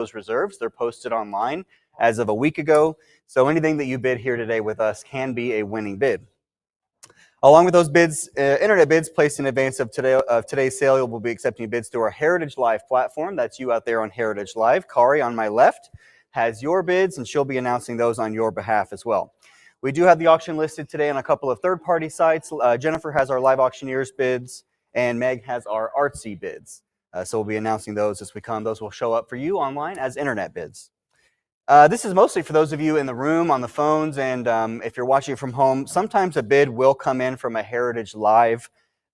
those reserves. They're posted online as of a week ago. So anything that you bid here today with us can be a winning bid. Along with those bids, internet bids placed in advance of today's sale, we'll be accepting bids through our Heritage Live platform. That's you out there on Heritage Live. Kari on my left has your bids, and she'll be announcing those on your behalf as well. We do have the auction listed today on a couple of third-party sites. Jennifer has our Live Auctioneers bids, and Meg has our Artsy bids. So we'll be announcing those as we come. Those will show up for you online as internet bids. This is mostly for those of you in the room, on the phones, and if you're watching from home, sometimes a bid will come in from a Heritage Live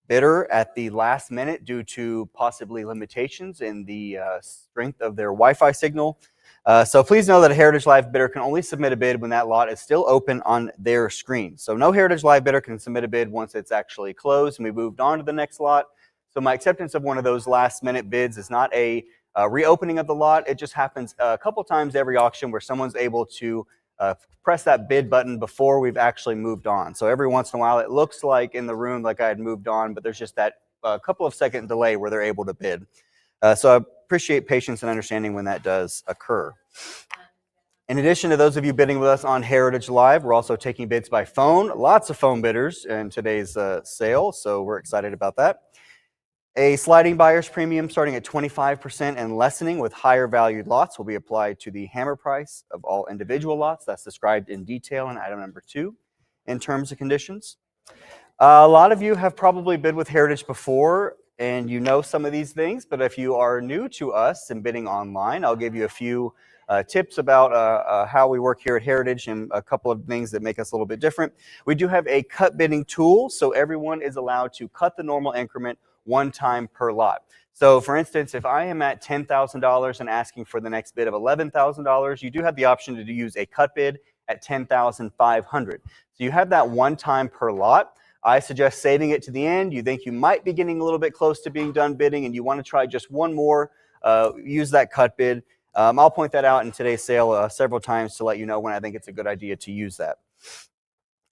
bidder at the last minute due to possibly limitations in the strength of their Wi-Fi signal. So please know that a Heritage Live bidder can only submit a bid when that lot is still open on their screen. So no Heritage Live bidder can submit a bid once it's actually closed and we moved on to the next lot. So my acceptance of one of those last minute bids is not a reopening of the lot. It just happens a couple times every auction where someone's able to press that bid button before we've actually moved on. So every once in a while, it looks like in the room like I had moved on, but there's just that couple of second delay where they're able to bid. So I appreciate patience and understanding when that does occur. In addition to those of you bidding with us on Heritage Live, we're also taking bids by phone. Lots of phone bidders in today's sale, so we're excited about that. A sliding buyer's premium starting at 25% and lessening with higher valued lots will be applied to the hammer price of all individual lots. That's described in detail in item number 2 in terms and conditions. A lot of you have probably bid with Heritage before and you know some of these things, but if you are new to us and bidding online, I'll give you a few tips about how we work here at Heritage and a couple of things that make us a little bit different. We do have a cut bidding tool, so everyone is allowed to cut the normal increment one time per lot. So for instance, if I am at $10,000 and asking for the next bid of $11,000, you do have the option to use a cut bid at $10,500. So you have that one time per lot. I suggest saving it to the end. You think you might be getting a little bit close to being done bidding and you want to try just one more, use that cut bid. I'll point that out in today's sale several times to let you know when I think it's a good idea to use that.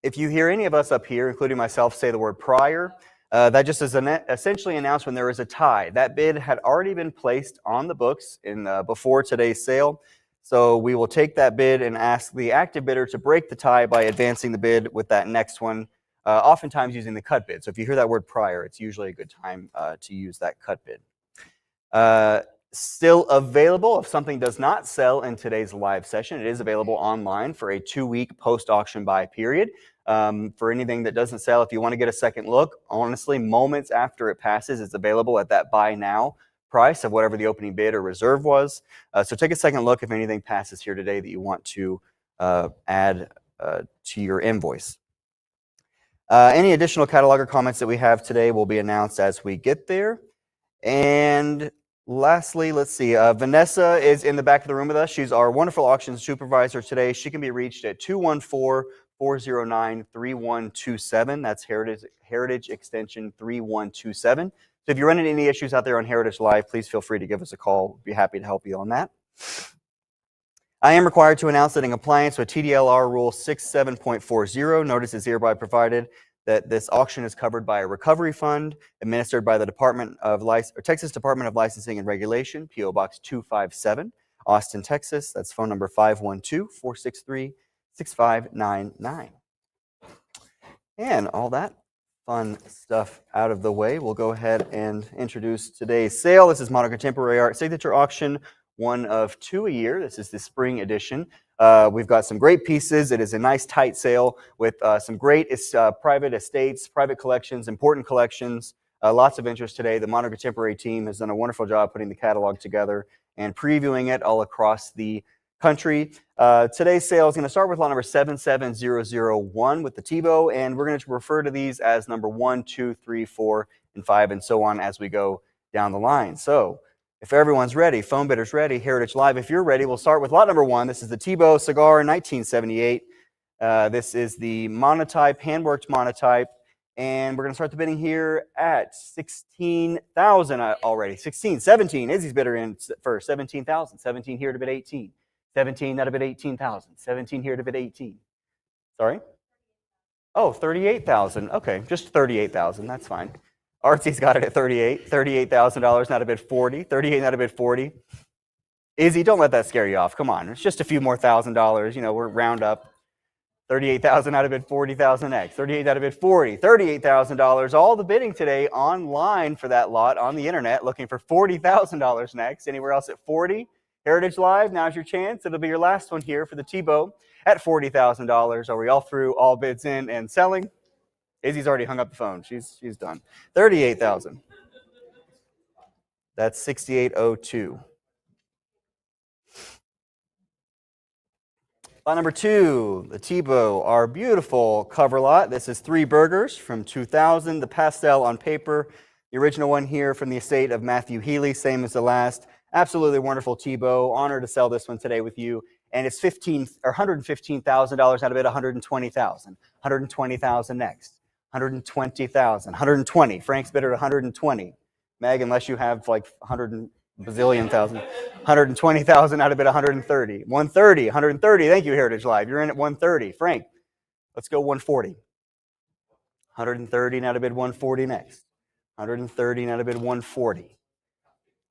If you hear any of us up here, including myself, say the word prior, that just is essentially announced when there is a tie. That bid had already been placed on the books before today's sale. So we will take that bid and ask the active bidder to break the tie by advancing the bid with that next one, oftentimes using the cut bid. So if you hear that word prior, it's usually a good time to use that cut bid. Still available if something does not sell in today's live session. It is available online for a 2-week post-auction buy period. For anything that doesn't sell, if you want to get a second look, honestly, moments after it passes, it's available at that buy now price of whatever the opening bid or reserve was. So take a second look if anything passes here today that you want to add to your invoice. Any additional catalog or comments that we have today will be announced as we get there. And lastly, let's see, Vanessa is in the back of the room with us. She's our wonderful auction supervisor today. She can be reached at 214-409-3127. That's Heritage Extension 3127. So if you're running any issues out there on Heritage Live, please feel free to give us a call. We'll be happy to help you on that. I am required to announce that in compliance with TDLR Rule 67.40, notice is hereby provided that this auction is covered by a recovery fund administered by the Texas Department of Licensing and Regulation, P.O. Box 257, Austin, Texas. That's phone number 512-463-6599. And all that fun stuff out of the way, we'll go ahead and introduce today's sale. This is Modern Contemporary Art Signature Auction, one of 2 a year. This is the spring edition. We've got some great pieces. It is a nice tight sale with some great private estates, private collections, important collections, lots of interest today. The Modern Contemporary team has done a wonderful job putting the catalog together and previewing it all across the country. Today's sale is going to start with lot number 77001 with the Tebow, and we're going to refer to these as number 1, 2, 3, 4, and 5, and so on as we go down the line. So if everyone's ready, phone bidders ready, Heritage Live, if you're ready, we'll start with lot number 1. This is the Tebow cigar, 1978. This is the monotype, hand-worked monotype, and we're going to start the bidding here at 16,000 already. 17. Izzy's bidder in first, 17,000. 17 here to bid 18. 17 out of bid 18,000. 17 here to bid 18. Sorry? Oh, 38,000. Okay, just 38,000. That's fine. Artsy's got it at 38. $38,000 not a bid 40. 38 not a bid 40. Izzy, don't let that scare you off. Come on, it's just a few more $1,000. You know, we're round up. 38,000 out of bid 40,000 next. 38 out of bid 40. $38,000. All the bidding today online for that lot on the internet, looking for $40,000 next. Anywhere else at 40? Heritage Live, now's your chance. It'll be your last one here for the Tebow at $40,000. Are we all through? All bids in and selling? Izzy's already hung up the phone. She's done. 38,000. That's 6802. Lot number 2, the Tebow, our beautiful cover lot. This is 3 burgers from 2000, the pastel on paper. The original one here from the estate of Matthew Healy, same as the last. Absolutely wonderful Tebow. Honored to sell this one today with you. And it's $115,000 out of it, $120,000. $120,000 next. $120,000. $120. Frank's bid at $120. Meg, unless you have like 100 bazillion thousand. $120,000 out of it, $130. $130. $130. Thank you, Heritage Live. You're in at $130. Frank, let's go $140. $130 out of bid $140 next. $130 out of bid $140.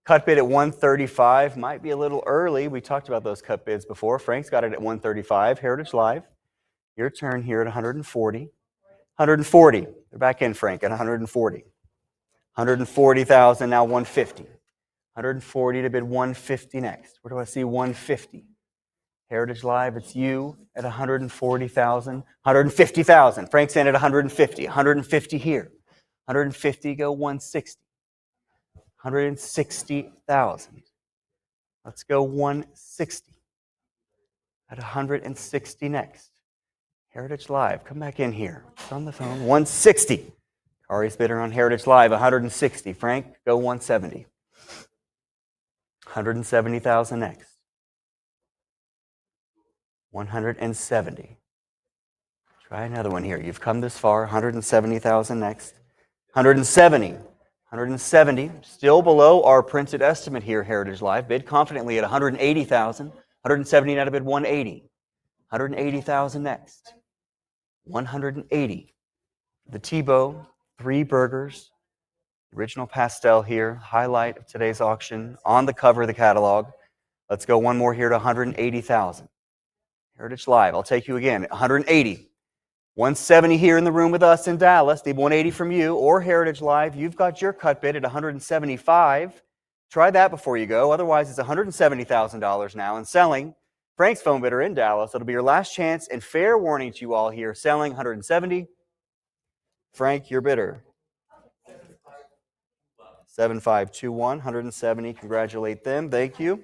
Cut bid at $135. Might be a little early. We talked about those cut bids before. Frank's got it at $135. Heritage Live. Your turn here at $140. $140. They're back in, Frank, at $140. $140,000 now $150. $140 to bid $150 next. Where do I see $150? Heritage Live, it's you at $140,000. $150,000. Frank's in at $150. $150 here. $150, go $160. $160,000. Let's go $160. At $160 next. Heritage Live, come back in here. It's on the phone. $160. Kari's bidder on Heritage Live, $160. Frank, go $170. $170,000 next. $170. Try another one here. You've come this far. $170,000 next. $170. $170. Still below our printed estimate here, Heritage Live. Bid confidently at $180,000. $170 out of bid $180. $180,000 next. $180. The Tebow, 3 burgers. Original pastel here, highlight of today's auction, on the cover of the catalog. Let's go one more here to $180,000. Heritage Live, I'll take you again, $180. $170 here in the room with us in Dallas. Need $180 from you or Heritage Live. You've got your cut bid at $175. Try that before you go. Otherwise, it's $170,000 now and selling. Frank's phone bidder in Dallas. It'll be your last chance and fair warning to you all here. Selling $170. Frank, your bidder. 7521, $170. Congratulate them. Thank you.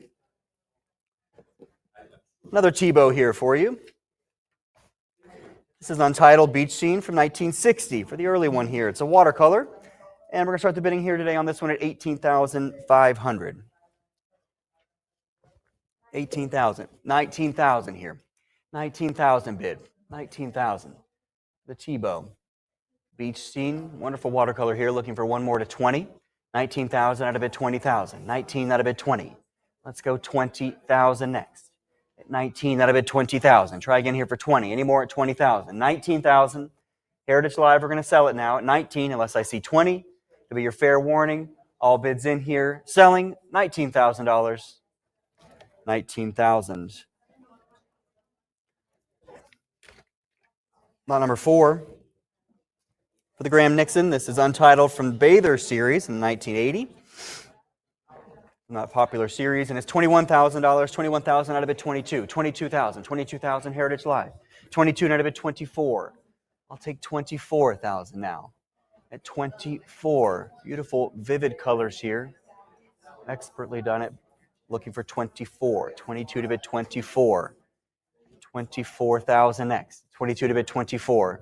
Another Tebow here for you. This is Untitled Beach Scene from 1960 for the early one here. It's a watercolor. And we're going to start the bidding here today on this one at $18,500. $18,000. $19,000 here. $19,000 bid. $19,000. The Tebow. Beach Scene. Wonderful watercolor here. Looking for one more to $20,000. $19,000 out of bid $20,000. $19,000 out of bid $20,000. Let's go $20,000 next. At $19,000 out of bid $20,000. Try again here for $20,000. Any more at $20,000. $19,000. Heritage Live, we're going to sell it now at $19,000 unless I see $20,000. To be your fair warning. All bids in here. Selling $19,000. $19,000. Lot number 4. For the Graham Nixon, this is Untitled from Bather series in 1980. Not a popular series, and it's $21,000. $21,000 out of it $22,000. $22,000. $22,000 Heritage Live. $22,000 out of it $24,000. I'll take $24,000 now. At $24,000, beautiful, vivid colors here. Expertly done it. Looking for $24,000. $22,000 to bid $24,000. $24,000 next. $22,000 to bid $24,000.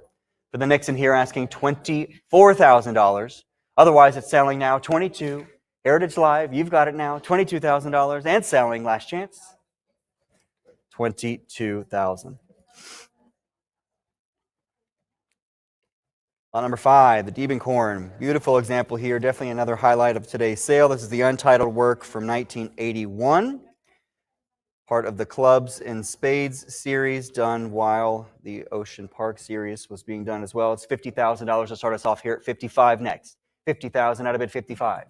For the Nixon here, asking $24,000. Otherwise, it's selling now $22,000. Heritage Live, you've got it now, $22,000 and selling. Last chance, $22,000. Lot number 5, the Diebenkorn. Beautiful example here. Definitely another highlight of today's sale. This is the Untitled work from 1981. Part of the Clubs and Spades series done while the Ocean Park series was being done as well. It's $50,000 to start us off here at $55,000 next. $50,000 out of bid $55,000.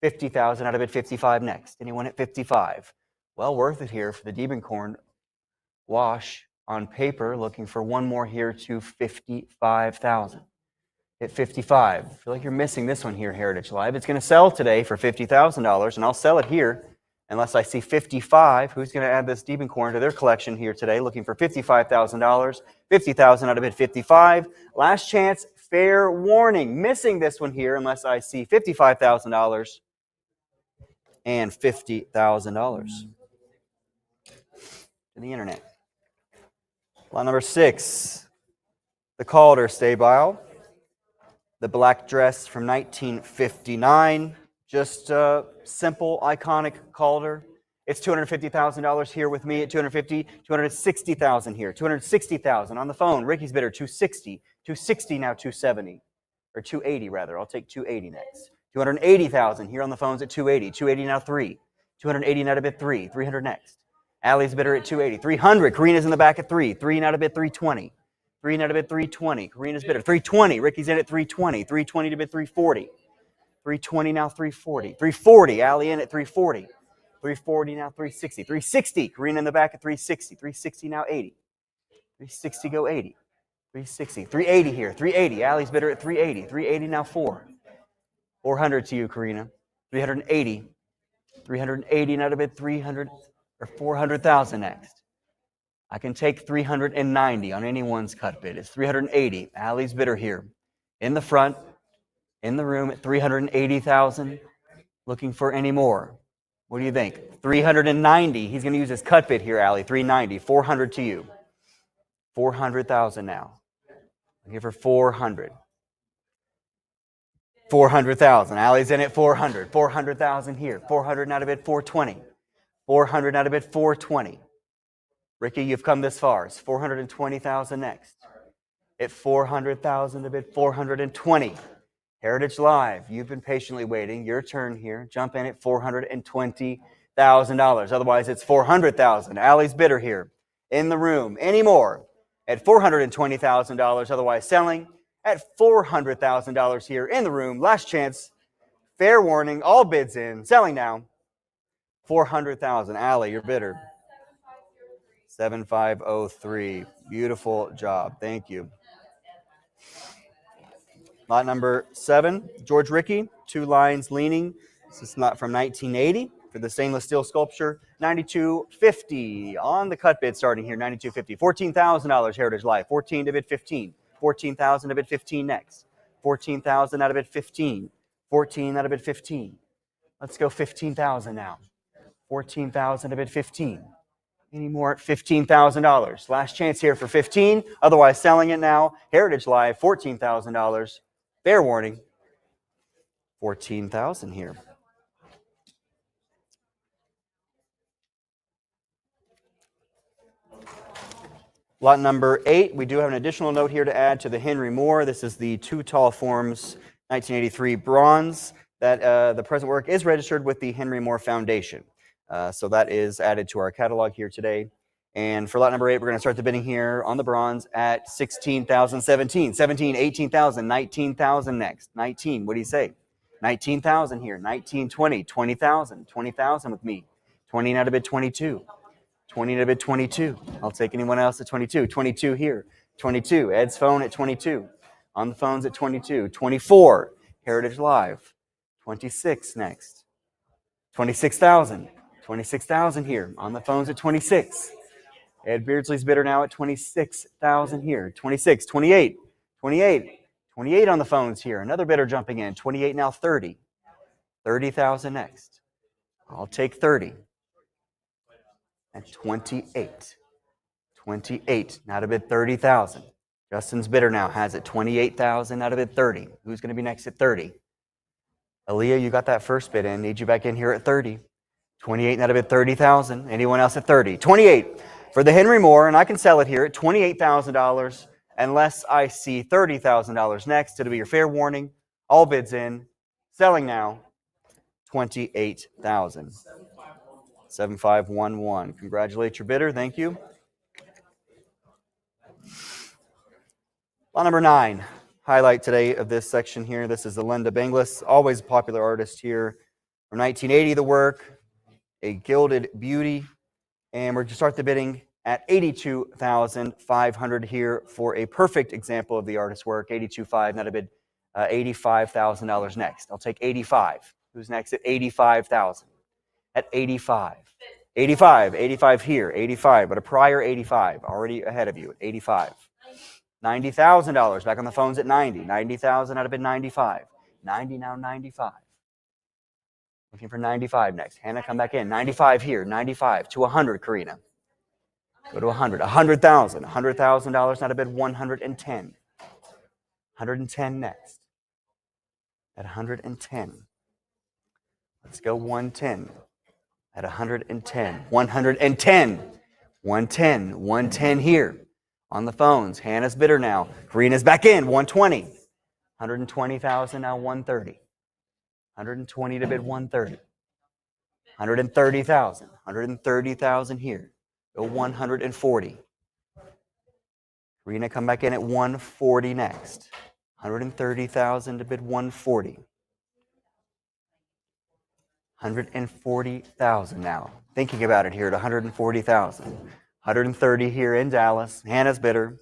$50,000 out of bid $55,000 next. Anyone at $55,000? Well worth it here for the Diebenkorn wash on paper. Looking for one more here to 55,000. Hit 55. I feel like you're missing this one here, Heritage Live. It's going to sell today for $50,000, and I'll sell it here unless I see 55. Who's going to add this Diebenkorn to their collection here today? Looking for $55,000. 50,000 out of bid 55. Last chance, fair warning. Missing this one here unless I see $55,000 and $50,000 to the internet. Lot number 6, the Calder Stable. The black dress from 1959. Just a simple, iconic Calder. It's $250,000 here with me at $260,000 here. $260,000 on the phone. Ricky's bidder, $260. $260 now, $270. Or $280 rather. I'll take $280 next. $280,000 here on the phones at $280. $280 now, $3. $280 now to bid $3. $300 next. Allie's bidder at $280. $300. Karina's in the back at $3. $3 now to bid $320. $3 now to bid $320. Karina's bidder $320. Ricky's in at $320. $320 to bid $340. $320 now $340. $340. Allie in at $340. $340 now $360. $360. Karina in the back at $360. $360 now $80. $360 go $80. $360. $380 here. $380. Allie's bidder at $380. $380 now $4. $400 to you, Karina. $380. $380 now to bid $300 or $400,000 next. I can take $390 on anyone's cut bid. It's $380. Allie's bidder here. In the front, in the room at $380,000. Looking for any more. What do you think? $390. He's going to use his cut bid here, Allie. $390. $400 to you. $400,000 now. I'll give her $400. $400,000. Allie's in at $400. $400,000 here. $400 now to bid $420. $400 now to bid $420. Ricky, you've come this far. It's $420,000 next. At $400,000 to bid $420. Heritage Live, you've been patiently waiting. Your turn here. Jump in at $420,000. Otherwise, it's $400,000. Allie's bidder here. In the room. Any more? At $420,000. Otherwise, selling at $400,000 here in the room. Last chance. Fair warning. All bids in. Selling now. $400,000. Allie, your bidder. 7503. Beautiful job. Thank you. Lot number 7, George Ricky, 2 lines leaning. This is not from 1980 for the stainless steel sculpture. $92.50 on the cut bid starting here. $92.50. $14,000 Heritage Live. 14 to bid 15. 14,000 to bid 15 next. 14,000 out of bid 15. 14 out of bid 15. Let's go 15,000 now. 14,000 to bid 15. Any more at $15,000. Last chance here for 15. Otherwise, selling it now. Heritage Live, $14,000. Fair warning. 14,000 here. Lot number 8. We do have an additional note here to add to the Henry Moore. This is the Two Tall Forms 1983 bronze. That the present work is registered with the Henry Moore Foundation. So that is added to our catalog here today. And for lot number 8, we're going to start the bidding here on the bronze at $16,017. 17, 18,000, 19,000 next. 19, what do you say? 19,000 here. 19, 20, 20,000. 20,000 with me. 20 now to bid 22. 20 to bid 22. I'll take anyone else at 22. 22 here. 22. Ed's phone at 22. On the phones at 22. 24. Heritage Live. 26 next. 26,000. 26,000 here. On the phones at 26. Ed Beardsley's bidder now at 26,000 here. 26, 28, 28, 28 on the phones here. Another bidder jumping in. 28 now 30. 30,000 next. I'll take 30. And 28. 28. Now to bid 30,000. Justin's bidder now has it 28,000 out of bid 30. Who's going to be next at 30? Aaliyah, you got that first bid in. Need you back in here at 30. 28 out of bid 30,000. Anyone else at 30? 28 for the Henry Moore, and I can sell it here at $28,000 unless I see $30,000 next. It'll be your fair warning. All bids in. Selling now. 28,000. 7511. Congratulate your bidder. Thank you. Lot number 9. Highlight today of this section here. This is the Linda Benglis, always a popular artist here. From 1980, the work. a gilded beauty. And we're going to start the bidding at $82,500 here for a perfect example of the artist's work. $82,500, not a bid. $85,000 next. I'll take 85. Who's next at 85,000? At 85. 85 here, 85, but a prior 85, already ahead of you at 85. $90,000, back on the phones at 90. 90,000 out of bid 95. 90 now, 95. Looking for 95 next. Hannah, come back in. 95 here, 95 to 100, Karina. Go to 100. 100,000. $100,000, not a bid 110. 110 next. At 110. Let's go 110. At 110. 110. 110. 110 here. On the phones. Hannah's bidder now. Karina's back in. 120. 120,000 now 130. 120 to bid 130. 130,000. 130,000 here. Go 140. Karina, come back in at 140 next. 130,000 to bid 140. 140,000 now. Thinking about it here at 140,000. 130 here in Dallas. Hannah's bidder.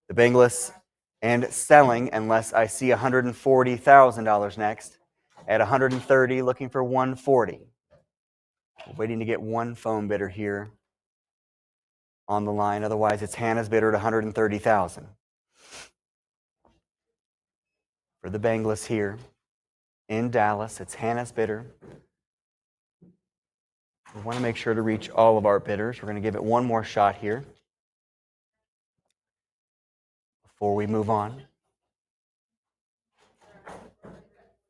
The Benglis and selling unless I see $140,000 next. At 130, looking for 140. We're waiting to get one phone bidder here on the line. Otherwise, it's Hannah's bidder at 130,000. For the Benglis here in Dallas, it's Hannah's bidder. We want to make sure to reach all of our bidders. We're going to give it one more shot here before we move on.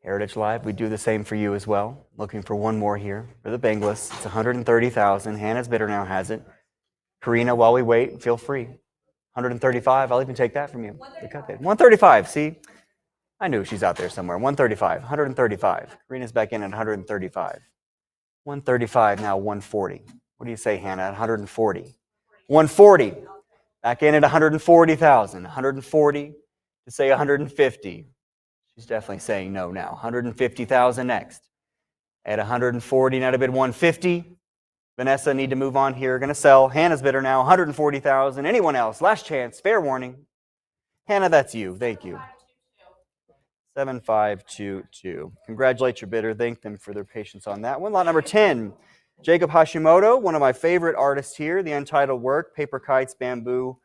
Heritage Live, we do the same for you as well. Looking for one more here for the Benglis. It's 130,000. Hannah's bidder now has it. Karina, while we wait, feel free. 135, I'll even take that from you. 135, see? I knew she's out there somewhere. 135, 135. Karina's back in at 135. 135, now 140. What do you say, Hannah? 140. 140. Back in at 140,000. 140 to say 150. She's definitely saying no now. 150,000 next. At 140, now to bid 150. Vanessa, need to move on here. Going to sell. Hannah's bidder now, 140,000. Anyone else? Last chance. Fair warning. Hannah, that's you. Thank you. 7522. Congratulate your bidder. Thank them for their patience on that one. Lot number 10. Jacob Hashimoto, one of my favorite artists here. The untitled work, Paper Kites, Bamboo.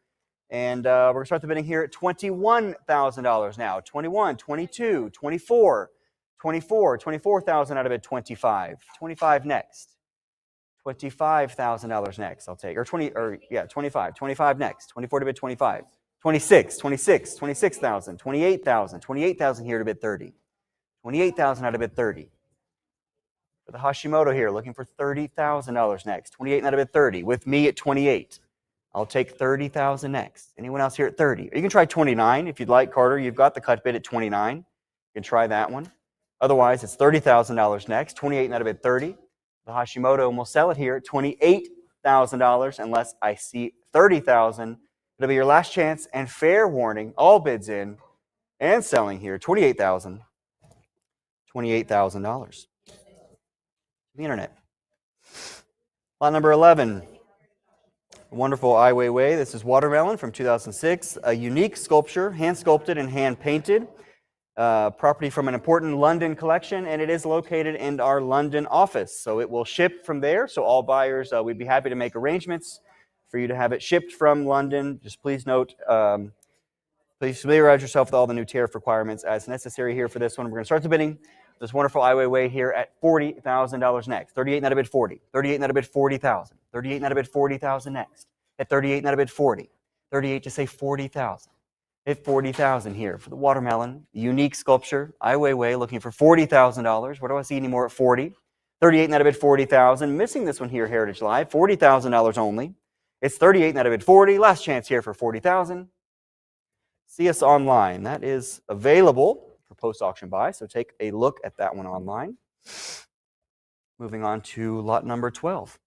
And we're going to start the bidding here at $21,000 now. 21, 22, 24, 24, 24,000 out of it, 25. 25 next. $25,000 next, I'll take. 25. 25 next. 24 to bid 25. 26, 26, 26,000, 28,000, 28,000 here to bid 30. 28,000 out of bid 30. For the Hashimoto here, looking for $30,000 next. 28 out of bid 30. With me at 28. I'll take 30,000 next. Anyone else here at 30? You can try 29 if you'd like, Carter. You've got the cut bid at 29. You can try that one. Otherwise, it's $30,000 next. 28 out of bid 30. The Hashimoto, and we'll sell it here at $28,000 unless I see 30,000. It'll be your last chance and fair warning. All bids in and selling here. $28,000. $28,000. The internet. Lot number 11. Wonderful Ai Weiwei. This is Watermelon from 2006. A unique sculpture, hand sculpted and hand painted. Property from an important London collection, and it is located in our London office. So it will ship from there. So all buyers, we'd be happy to make arrangements for you to have it shipped from London. Just please note, please familiarize yourself with all the new tariff requirements as necessary here for this one. We're going to start the bidding. This wonderful Ai Weiwei here at $40,000 next. 38 out of bid 40. 38 out of bid 40,000. 38 out of bid 40,000 next. At 38 out of bid 40. 38 to say 40,000. At 40,000 here for the Watermelon. Unique sculpture. Ai Weiwei looking for $40,000. Where do I see any more at 40? 38 out of bid 40,000. Missing this one here, Heritage Live. $40,000 only. It's 38 out of bid 40. Last chance here for 40,000. See us online. That is available for post-auction buy, so take a look at that one online. Moving on to lot number 12.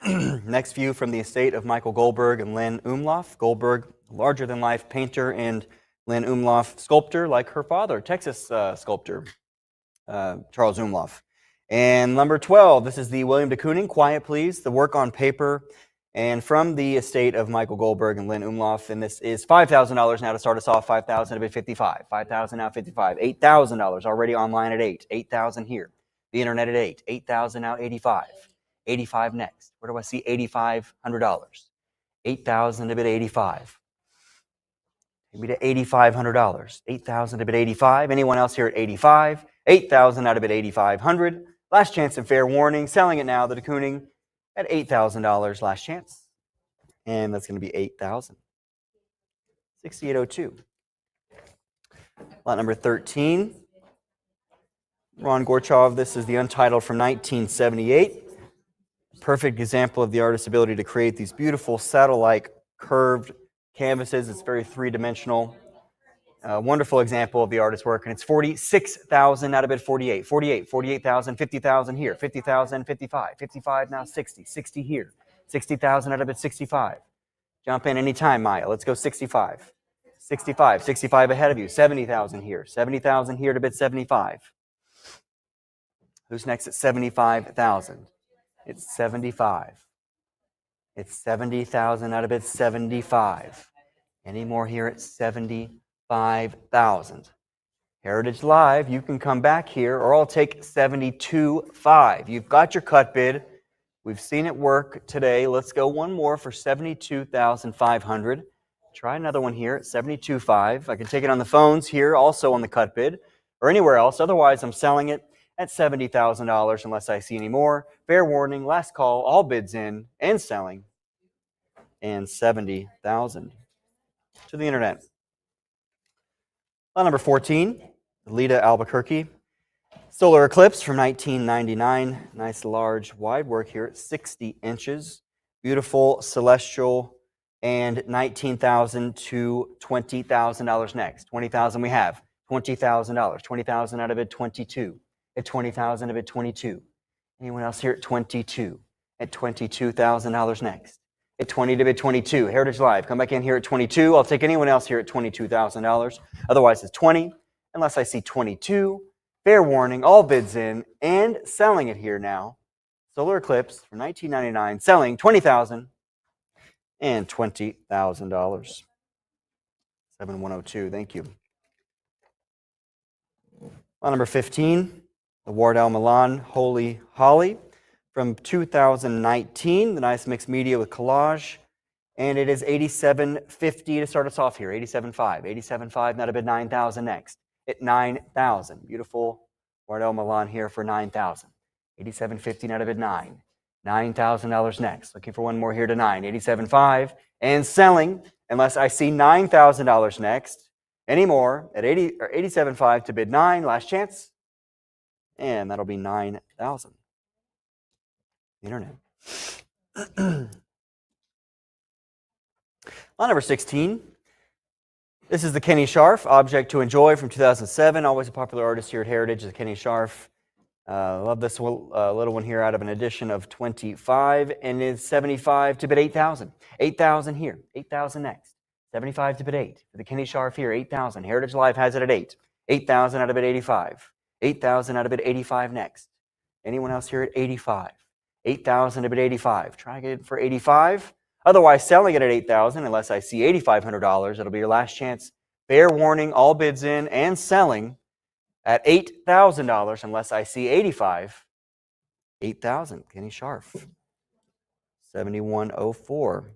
Next view from the estate of Michael Goldberg and Lynn Umlauf. Goldberg, larger-than-life painter, and Lynn Umlauf, sculptor like her father, Texas sculptor, Charles Umlauf. And number 12, this is the William de Kooning, Quiet Please, the work on paper, and from the estate of Michael Goldberg and Lynn Umlauf. And this is $5,000 now to start us off. $5,000 to bid 55. $5,000 now 55. $8,000 already online at 8. 8,000 here. The internet at 8. 8,000 now 85. 85 next. Where do I see $8,500? 8,000 to bid 85. Maybe to $8,500. 8,000 to bid 85. Anyone else here at 85? 8,000 out of bid 8,500. Last chance and fair warning. Selling it now, the de Kooning at $8,000. Last chance. And that's going to be 8,000. 6802. Lot number 13. Ron Gorchov. This is the Untitled from 1978. Perfect example of the artist's ability to create these beautiful saddle-like curved canvases. It's very three-dimensional. Wonderful example of the artist's work, and it's 46,000 out of bid 48. 48, 48,000, 50,000 here. 50,000, 55. 55 now 60. 60 here. 60,000 out of bid 65. Jump in anytime, Maya. Let's go 65. 65. 65 ahead of you. 70,000 here. 70,000 here to bid 75. Who's next at 75,000? It's 75. It's 70,000 out of bid 75. Any more here at 75,000? Heritage Live, you can come back here, or I'll take 72.5. You've got your cut bid. We've seen it work today. Let's go one more for 72,500. Try another one here at 72.5. I can take it on the phones here, also on the cut bid, or anywhere else. Otherwise, I'm selling it at $70,000 unless I see any more. Fair warning, last call, all bids in and selling, and 70,000 to the internet. Lot number 14, Lita Albuquerque. Solar Eclipse from 1999. Nice large wide work here at 60 inches. Beautiful celestial, and $19,000 to $20,000 next. $20,000 we have. $20,000. $20,000 out of bid 22. At $20,000 to bid 22. Anyone else here at 22? At $22,000 next. At 20 to bid 22. Heritage Live, come back in here at 22. I'll take anyone else here at $22,000. Otherwise, it's 20, unless I see 22. Fair warning, all bids in and selling it here now. Solar Eclipse from 1999, selling $20,000 and $20,000. 7102, thank you. Lot number 15. The Wardell Milan Holy Holly from 2019. The nice mixed media with collage. And it is $87.50 to start us off here. $87.5. $87.5, now to bid 9,000 next. At 9,000. Beautiful Wardell Milan here for 9,000. $87.50, now to bid 9. $9,000 next. Looking for one more here to 9. $87.5 and selling unless I see $9,000 next. Any more at 80 or $87.5 to bid 9. Last chance. And that'll be 9,000. Internet. Lot number 16. This is the Kenny Scharf, Object to Enjoy from 2007. Always a popular artist here at Heritage, the Kenny Scharf. Love this little one here out of an edition of 25. And it's 75 to bid 8,000. 8,000 here. 8,000 next. 75 to bid 8. For the Kenny Scharf here, 8,000. Heritage Live has it at 8. 8,000 out of bid 85. 8,000 out of bid 85 next. Anyone else here at 85? 8,000 to bid 85. Try to get it for 85. Otherwise, selling it at 8,000 unless I see $8,500. It'll be your last chance. Fair warning, all bids in and selling at $8,000 unless I see 85. 8,000. Kenny Scharf. 7104.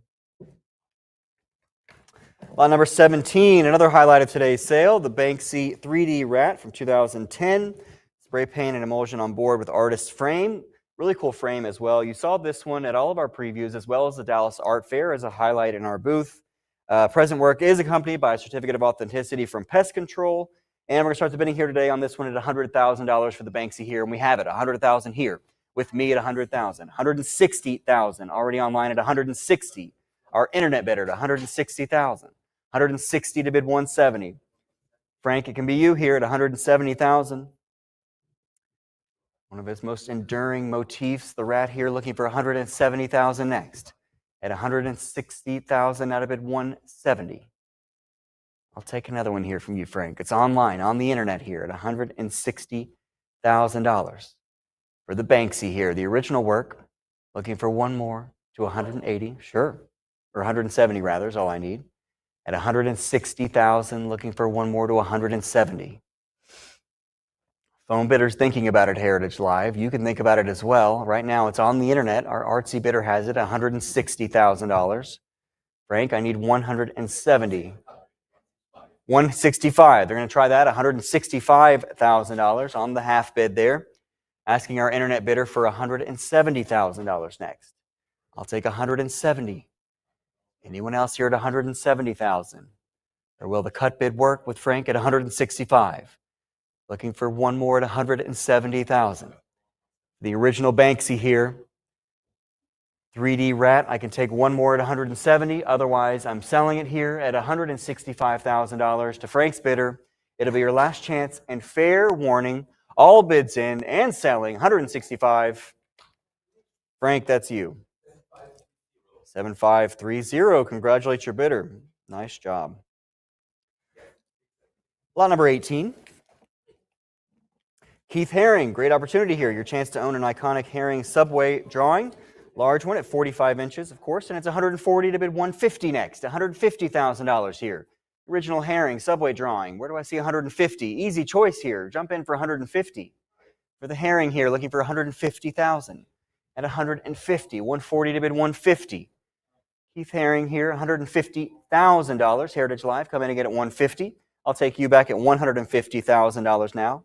Lot number 17, another highlight of today's sale, the Banksy 3D Rat from 2010. Spray paint and emulsion on board with artist frame. Really cool frame as well. You saw this one at all of our previews as well as the Dallas Art Fair as a highlight in our booth. Present work is accompanied by a certificate of authenticity from Pest Control. And we're going to start the bidding here today on this one at $100,000 for the Banksy here. And we have it, $100,000 here with me at $100,000. $160,000 already online at $160,000. Our internet bidder at $160,000. $160,000 to bid $170,000. Frank, it can be you here at $170,000. One of his most enduring motifs, the rat here looking for $170,000 next. At $160,000 out of bid $170,000. I'll take another one here from you, Frank. It's online, on the internet here at $160,000. For the Banksy here, the original work, looking for one more to 180, sure, or 170 rather is all I need. At 160,000, looking for one more to 170. Phone bidders thinking about it, Heritage Live. You can think about it as well. Right now, it's on the internet. Our artsy bidder has it, $160,000. Frank, I need 170. 165. They're going to try that, $165,000 on the half bid there. Asking our internet bidder for $170,000 next. I'll take 170. Anyone else here at 170,000? Or will the cut bid work with Frank at 165? Looking for one more at 170,000. The original Banksy here. 3D Rat, I can take one more at 170. Otherwise, I'm selling it here at $165,000 to Frank's bidder. It'll be your last chance, and fair warning, all bids in and selling 165. Frank, that's you. 7530. Congratulate your bidder. Nice job. Lot number 18. Keith Haring, great opportunity here. Your chance to own an iconic Haring subway drawing. Large one at 45 inches, of course, and it's 140 to bid 150 next. $150,000 here. Original Haring subway drawing. Where do I see 150? Easy choice here. Jump in for 150. For the Haring here, looking for 150,000 at 150. 140 to bid 150. Keith Haring here, $150,000. Heritage Live, come in again at 150. I'll take you back at $150,000 now.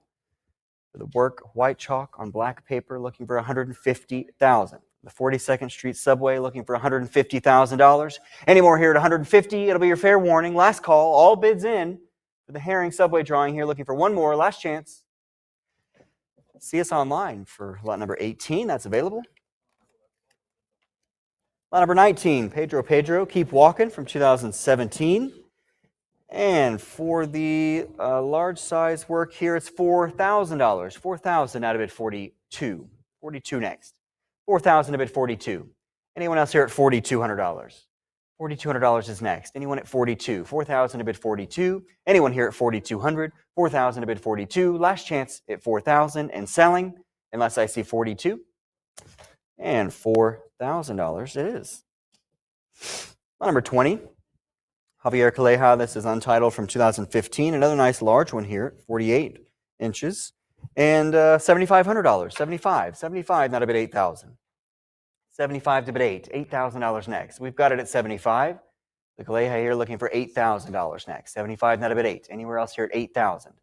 For the work, white chalk on black paper, looking for $150,000. The 42nd Street subway, looking for $150,000. Any more here at 150? It'll be your fair warning. Last call, all bids in for the Haring subway drawing here, looking for one more, last chance. See us online for lot number 18. That's available. Lot number 19, Pedro, Keep Walking from 2017. And for the large size work here, it's $4,000. $4,000 out of bid 42. 42 next. 4,000 to bid 42. Anyone else here at $4,200? $4,200 is next. Anyone at 42? 4,000 to bid 42. Anyone here at 4,200? 4,000 to bid 42. Last chance at 4,000 and selling, unless I see 42. And $4,000 it is. Number 20, Javier Calleja. This is untitled from 2015. Another nice large one here, 48 inches. And $7,500. 75, not a bid 8,000. 75 to bid 8. $8,000 next. We've got it at 75. The Calleja here looking for $8,000 next. 75, not a bid 8. Anywhere else here at 8,000?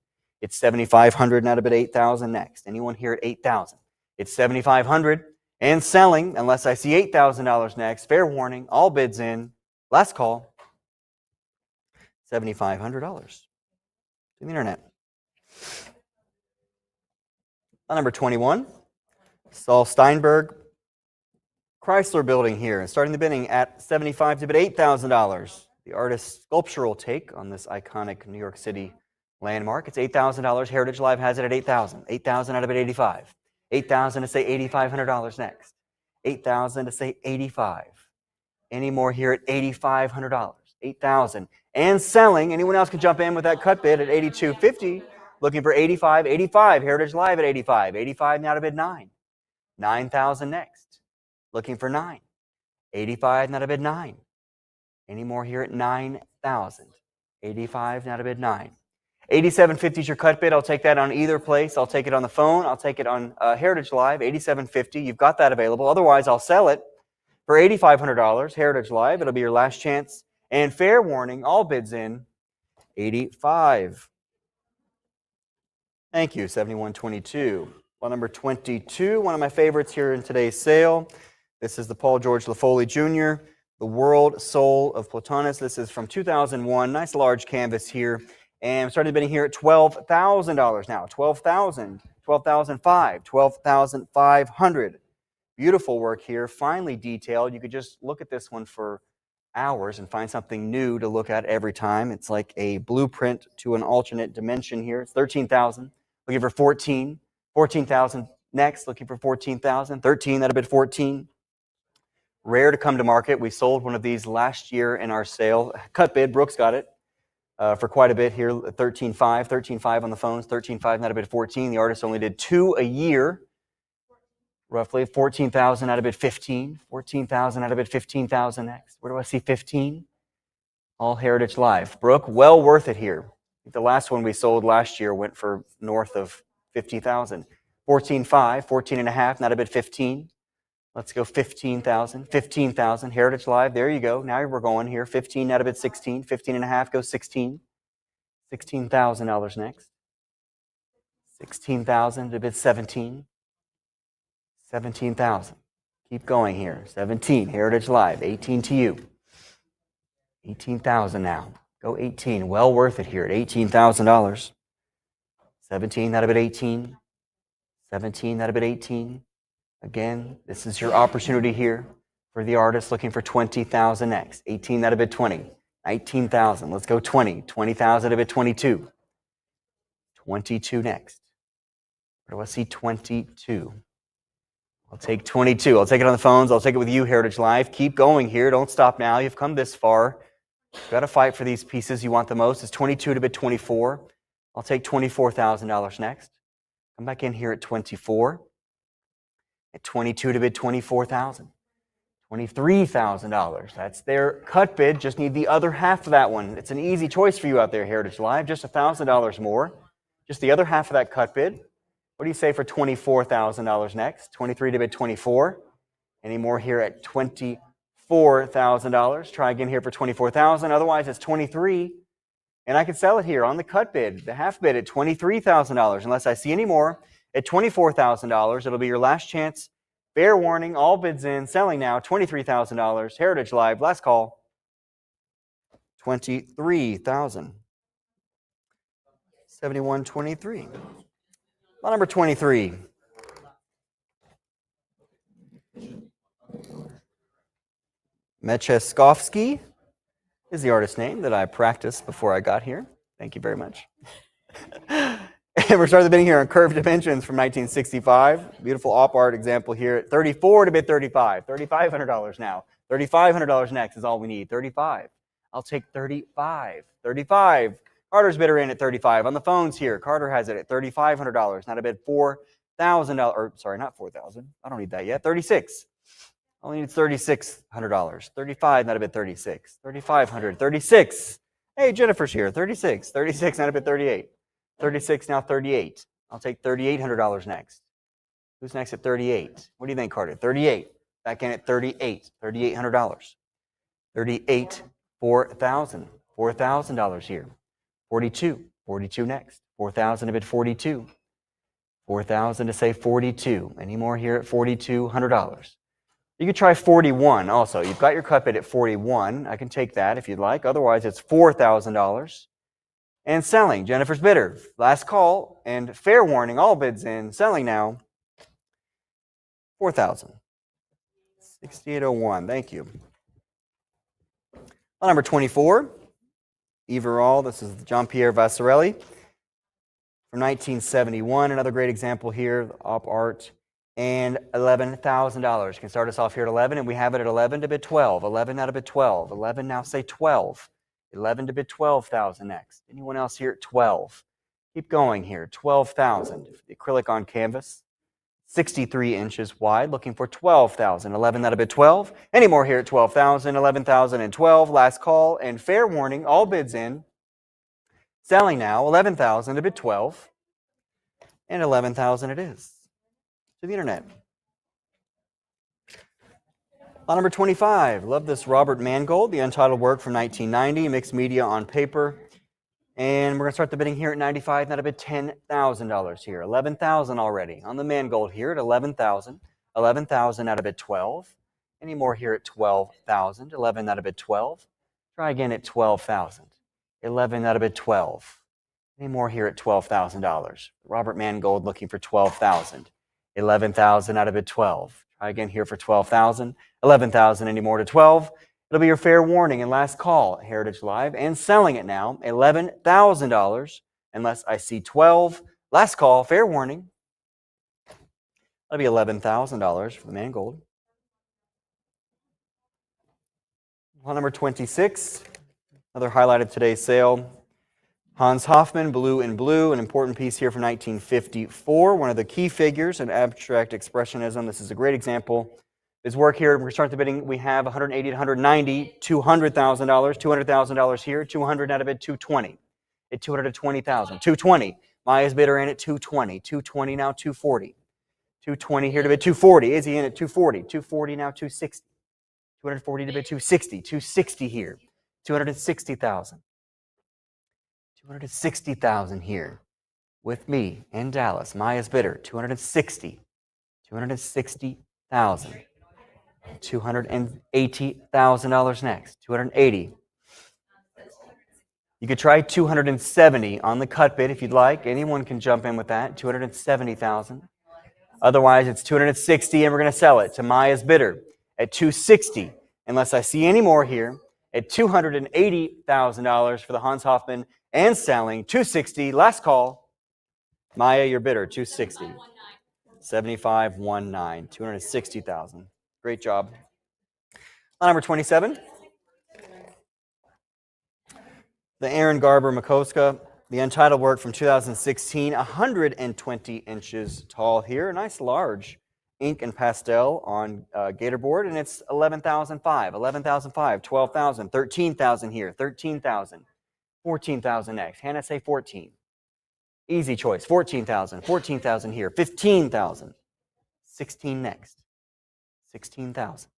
It's 7,500, not a bid 8,000 next. Anyone here at 8,000? It's 7,500 and selling, unless I see $8,000 next. Fair warning, all bids in. Last call. $7,500 to the internet. Number 21, Saul Steinberg, Chrysler Building here, and starting the bidding at $75 to bid $8,000. The artist's sculptural take on this iconic New York City landmark. It's $8,000. Heritage Live has it at $8,000. $8,000 out of bid 85. $8,000 to say $8,500 next. $8,000 to say $85. Any more here at $8,500? $8,000 and selling. Anyone else can jump in with that cut bid at $8,250. Looking for 85, 85. Heritage Live at 85. 85 now to bid 9. 9,000 next. Looking for 9. 85 now to bid 9. Any more here at 9,000. 85 now to bid 9. 87.50 is your cut bid. I'll take that on either place. I'll take it on the phone. I'll take it on Heritage Live. 87.50. You've got that available. Otherwise, I'll sell it for $8,500. Heritage Live. It'll be your last chance. And fair warning, all bids in. 85. Thank you, 7122. Lot number 22, one of my favorites here in today's sale. This is the Paul George LaFoley Jr., The World Soul of Plotinus. This is from 2001. Nice large canvas here. And I'm starting bidding here at $12,000 now. $12,000, $12,500, $12,500. Beautiful work here, finely detailed. You could just look at this one for hours and find something new to look at every time. It's like a blueprint to an alternate dimension here. It's $13,000. Looking for 14. 14,000 next. Looking for 14,000. 13, that'd have been 14. Rare to come to market. We sold one of these last year in our sale. Cut bid. Brooks got it for quite a bit here. 13.5. 13.5 on the phones. 13.5, that'd have been 14. The artist only did 2 a year. roughly 14,000 out of bid 15, 14,000 out of bid 15,000 next. Where do I see 15? All Heritage Live. Brooke, well worth it here. The last one we sold last year went for north of 50,000. 14.5, 14 and a half, not a bid 15. Let's go 15,000, 15,000. Heritage Live, there you go. Now we're going here. 15 out of bid 16, 15 and a half, go 16. $16,000 next. 16,000 to bid 17. 17,000. Keep going here. 17, Heritage Live, 18 to you. 18,000 now. Go 18. Well worth it here at $18,000. 17 out of bid 18. 17 out of bid 18. Again, this is your opportunity here for the artist looking for 20,000 next. 18 out of bid 20. 19,000. Let's go 20. 20,000 out of bid 22. 22 next. Where do I see 22? I'll take 22. I'll take it on the phones. I'll take it with you, Heritage Live. Keep going here. Don't stop now. You've come this far. You've got to fight for these pieces you want the most. It's 22 to bid 24. I'll take $24,000 next. Come back in here at 24. At 22 to bid 24,000. $23,000. That's their cut bid. Just need the other half of that one. It's an easy choice for you out there, Heritage Live. Just $1,000 more. Just the other half of that cut bid. What do you say for $24,000 next? 23 to bid 24. Any more here at $24,000? Try again here for $24,000. Otherwise, it's 23. And I can sell it here on the cut bid, the half bid at $23,000. Unless I see any more at $24,000, it'll be your last chance. Fair warning, all bids in, selling now, $23,000. Heritage Live, last call, $23,000. 7123. Lot number 23. Mecheskovsky is the artist name that I practiced before I got here. Thank you very much. And we're starting the bidding here on Curved Dimensions from 1965. Beautiful op art example here at 34 to bid 35. $3,500 now. $3,500 next is all we need. 35. I'll take 35. 35. Carter's bidder in at 35. On the phones here, Carter has it at $3,500. Not a bid $4,000. Or sorry, not 4,000. I don't need that yet. 36. Only needs $3,600. 35, not a bid 36. 3,500. 36. Hey, Jennifer's here. 36. 36, not a bid 38. 36, now 38. I'll take $3,800 next. Who's next at 38? What do you think, Carter? 38. Back in at 38. $3,800. 38. $4,000. $4,000 here. 42. 42 next. 4,000 to bid 42. 4,000 to say 42. Any more here at $4,200? You could try 41 also. You've got your cut bid at 41. I can take that if you'd like. Otherwise, it's $4,000. And selling, Jennifer's bidder. Last call and fair warning, all bids in. Selling now, $4,000. 6801. Thank you. Well, number 24. Everall. This is Jean-Pierre Vasarely from 1971. Another great example here, op art. And $11,000. You can start us off here at 11, and we have it at 11 to bid 12. 11 out of bid 12. 11 now say 12. 11 to bid 12,000 next. Anyone else here at 12? Keep going here. 12,000. The acrylic on canvas. 63 inches wide, looking for 12,000. 11 out of bid 12. Any more here at 12,000, 11,000 and 12. Last call and fair warning, all bids in. Selling now, 11,000 to bid 12. And 11,000 it is. To the internet. Lot number 25. Love this Robert Mangold, the untitled work from 1990, mixed media on paper. And we're going to start the bidding here at 95, not a bid $10,000 here. 11,000 already on the Mangold here at 11,000. 11,000 out of bid 12. Any more here at 12,000. 11 out of bid 12. Try again at 12,000. 11 out of bid 12. Any more here at $12,000. Robert Mangold looking for 12,000. 11,000 out of bid 12. Try again here for 12,000. 11,000 any more to 12. It'll be your fair warning and last call at Heritage Live and selling it now, $11,000 unless I see 12. Last call, fair warning. That'll be $11,000 for the Mangold. Lot number 26. Another highlight of today's sale. Hans Hofmann, Blue in Blue, an important piece here from 1954, one of the key figures in abstract expressionism. This is a great example. His work here, we're starting the bidding, we have 180 to 190, $200,000, $200,000 here, 200 out of it, 220. At 220,000, 220. Maya's bidder in at 220, 220 now 240. 220 here to bid 240. Is he in at 240? 240 now 260. 240 to bid 260. 260 here. 260,000. 260,000 here with me in Dallas. Maya's bidder 260. 260,000. $280,000 next. 280. You could try 270 on the cut bid if you'd like. Anyone can jump in with that. 270,000. Otherwise, it's 260, and we're going to sell it to Maya's bidder at 260, unless I see any more here, at $280,000 for the Hans Hofmann, and selling 260. Last call. Maya, your bidder, 260. 7519, 260,000. Great job. Line number 27. The Aaron Garber Makoska, the untitled work from 2016, 120 inches tall here. A nice large ink and pastel on Gatorboard, and it's 11,005, 11,005, 12,000, 13,000 here, 13,000, 14,000 next. Hannah, say 14. Easy choice, 14,000, 14,000 here, 15,000, 16 next, 16,000,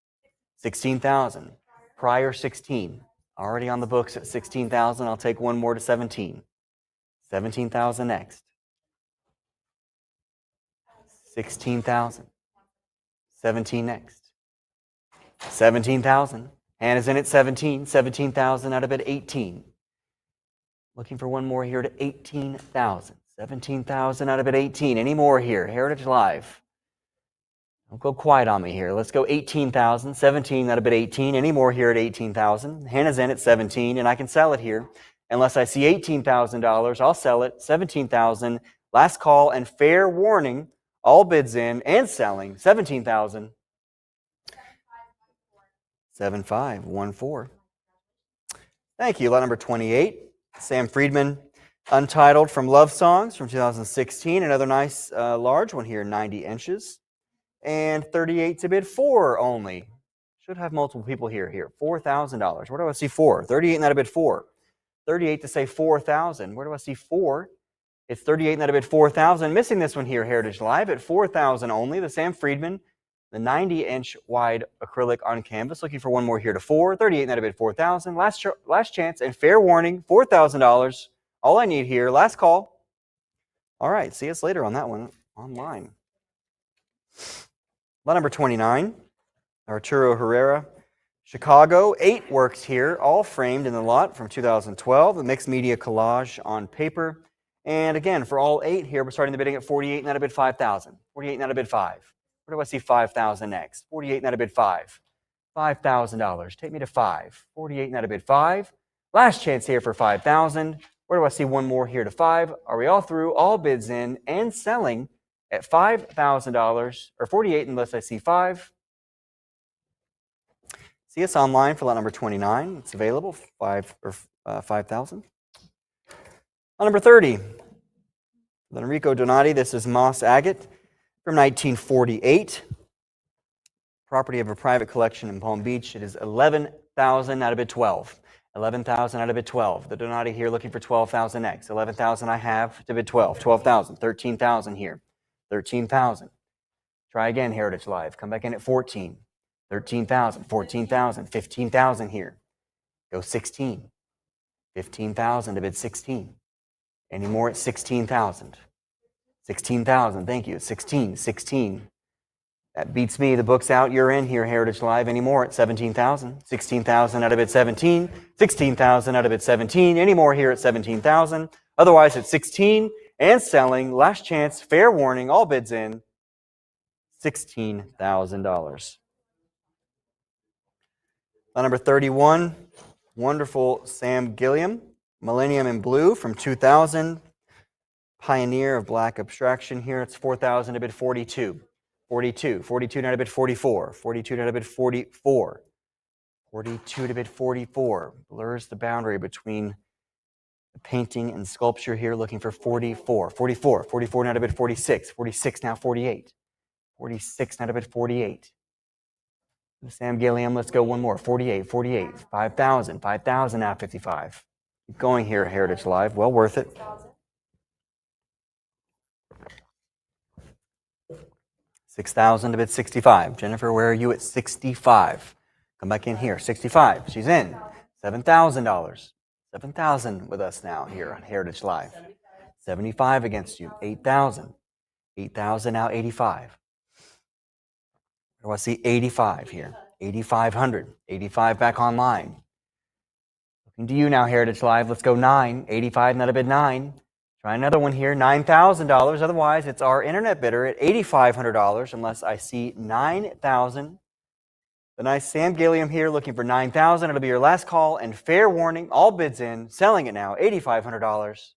16,000, prior 16. Already on the books at 16,000. I'll take one more to 17. 17,000 next. 16,000. 17 next. 17,000. Hannah's in at 17. 17,000 out of it 18. Looking for one more here to 18,000. 17,000 out of it 18. Any more here? Heritage Live. Don't go quiet on me here. Let's go 18,000. 17 out of it 18. Any more here at 18,000? Hannah's in at 17, and I can sell it here. Unless I see $18,000, I'll sell it. 17,000. Last call and fair warning. All bids in and selling. 17,000. 7514. Thank you. Lot number 28. Sam Friedman, Untitled from Love Songs from 2016. Another nice large one here, 90 inches. And 38 to bid 4 only. Should have multiple people here. $4,000. Where do I see 4? 38 and that a bid 4. 38 to say 4,000. Where do I see 4? It's 38 and that a bid 4,000. Missing this one here, Heritage Live, at 4,000 only. The Sam Friedman, the 90-inch wide acrylic on canvas. Looking for one more here to 4. 38 and that a bid 4,000. Last chance and fair warning, $4,000. All I need here. Last call. All right, see us later on that one online. Lot number 29, Arturo Herrera, Chicago. 8 works here, all framed in the lot from 2012. The mixed media collage on paper. And again, for all 8 here, we're starting the bidding at 48 and that a bid 5,000. 48 and that a bid 5. Where do I see 5,000 next? 48 and that a bid 5. $5,000. Take me to 5. 48 and that a bid 5. Last chance here for 5,000. Where do I see one more here to 5? Are we all through? All bids in and selling at $5,000, or 48 unless I see 5. See us online for lot number 29. It's available, 5,000. Lot number 30, Enrico Donati. This is Moss Agate from 1948. Property of a private collection in Palm Beach. It is 11,000 out of bid 12. 11,000 out of bid 12. The Donati here looking for 12,000 next. 11,000 I have to bid 12. 12,000. 13,000 here. 13,000. Try again, Heritage Live. Come back in at 14. 13,000. 14,000. 15,000 here. Go 16. 15,000 to bid 16. Any more at 16,000. 16,000. Thank you. 16. 16. That beats me. The book's out. You're in here, Heritage Live. Any more at 17,000. 16,000 out of bid 17. 16,000 out of bid 17. Any more here at 17,000. Otherwise, at 16 and selling. Last chance. Fair warning. All bids in. $16,000. Number 31. Wonderful Sam Gilliam. Millennium in Blue from 2000. Pioneer of black abstraction here. It's 4,000 to bid 42. 42. 42 to bid 44. 42 to bid 44. 42 to bid 44. Blurs the boundary between Painting and sculpture here, looking for 44. 44. 44 now to bid 46. 46 now 48. 46 now to bid 48. Sam Gilliam, let's go one more. 48. 48. 5,000. 5,000 now 55. Keep going here, Heritage Live. Well worth it. 6,000 to bid 65. Jennifer, where are you at 65? Come back in here. 65. She's in. $7,000. 7,000 with us now here on Heritage Live. 75 against you. 8,000. 8,000 now 85. Where do I see 85 here? 8,500. 85 back online. Looking to you now, Heritage Live. Let's go 9. 85 now to bid 9. Try another one here, $9,000. Otherwise, it's our internet bidder at $8,500 unless I see 9,000. The nice Sam Gilliam here looking for 9,000. It'll be your last call and fair warning. All bids in. Selling it now, $8,500.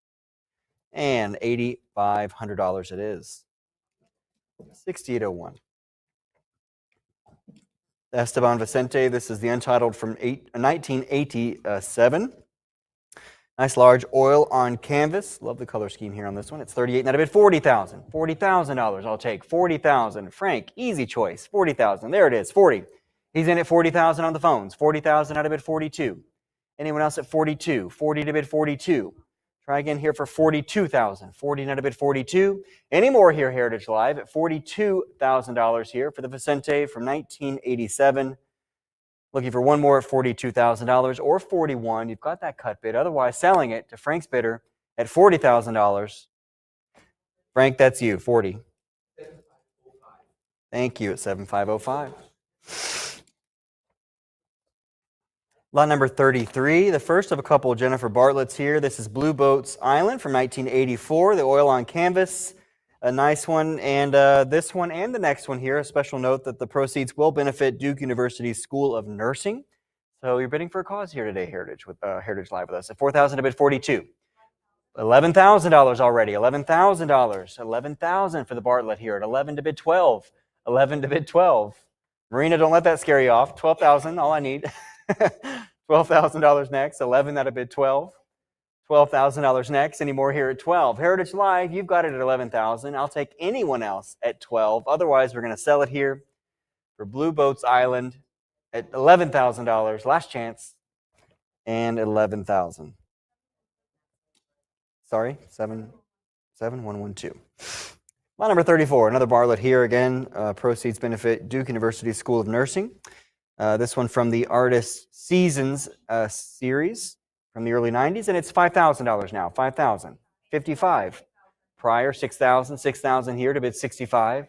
And $8,500 it is. 6801. Esteban Vicente. This is the Untitled from 1987. Nice large oil on canvas. Love the color scheme here on this one. It's 38 now to bid 40,000. $40,000 I'll take. 40,000. Frank, easy choice. 40,000. There it is. 40. He's in at 40,000 on the phones. 40,000 out of bid 42. Anyone else at 42? 40 to bid 42. Try again here for 42,000. 40 out of bid 42. Any more here, Heritage Live at $42,000 here for the Vicente from 1987. Looking for one more at $42,000 or 41. You've got that cut bid. Otherwise, selling it to Frank's bidder at $40,000. Frank, that's you. 40. Thank you at 7505. Lot number 33, the first of a couple Jennifer Bartlett's here. This is Blue Boats Island from 1984, the oil on canvas. A nice one, and this one and the next one here, a special note that the proceeds will benefit Duke University's School of Nursing. So you're bidding for a cause here today, Heritage Live with us. At $4,000 to bid 42. $11,000 already, $11,000. $11,000 for the Bartlett here at 11 to bid 12. 11 to bid 12. Marina, don't let that scare you off. 12,000, all I need. $12,000 next, 11 out of bid 12. $12,000 next. Any more here at 12? Heritage Live, you've got it at 11,000. I'll take anyone else at 12. Otherwise, we're going to sell it here for Blue Boats Island at $11,000. Last chance. And 11,000. Sorry, 77112. Lot number 34, another Bartlett here again. Proceeds benefit Duke University School of Nursing. This one from the Artist Seasons series from the early 90s, and it's $5,000 now. 5,000. 55. Prior, 6,000. 6,000 here to bid 65.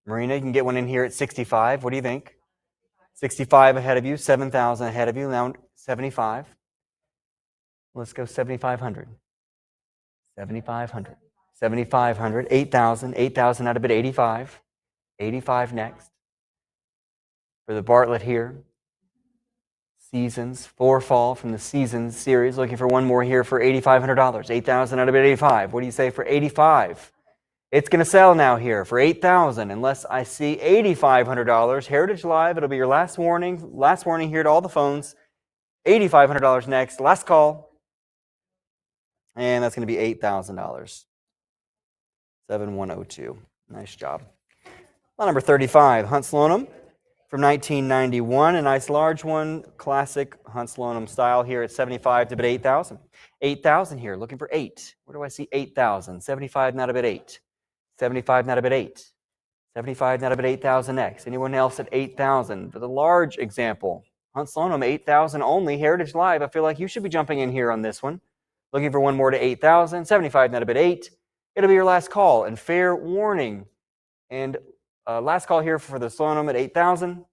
Marina, you can get one in here at 65. What do you think? 65 ahead of you. 7,000 ahead of you. Now 75. Let's go 7,500. 7,500. 7,500. 8,000. 8,000 out of bid 85. 85 next. For the Bartlett here. Seasons, Fall from the Seasons series. Looking for one more here for $8,500. 8,000 out of bid 85. What do you say for 85? It's going to sell now here for 8,000 unless I see $8,500. Heritage Live, it'll be your last warning. Last warning here to all the phones. $8,500 next. Last call. And that's going to be $8,000. 7102. Nice job. Lot number 35, Hunt Sloanum. From 1991, a nice large one, classic Hunt Sloanum style here at 75 to bid 8,000. 8,000 here, looking for 8. Where do I see 8,000? 75 now to bid 8. 75 now to bid 8. 75 now to bid 8,000 next. Anyone else at 8,000? For the large example, Hunt Sloanum 8,000 only. Heritage Live, I feel like you should be jumping in here on this one. Looking for one more to 8,000. 75 now to bid 8. It'll be your last call and fair warning. And last call here for the Sloanum at 8,000.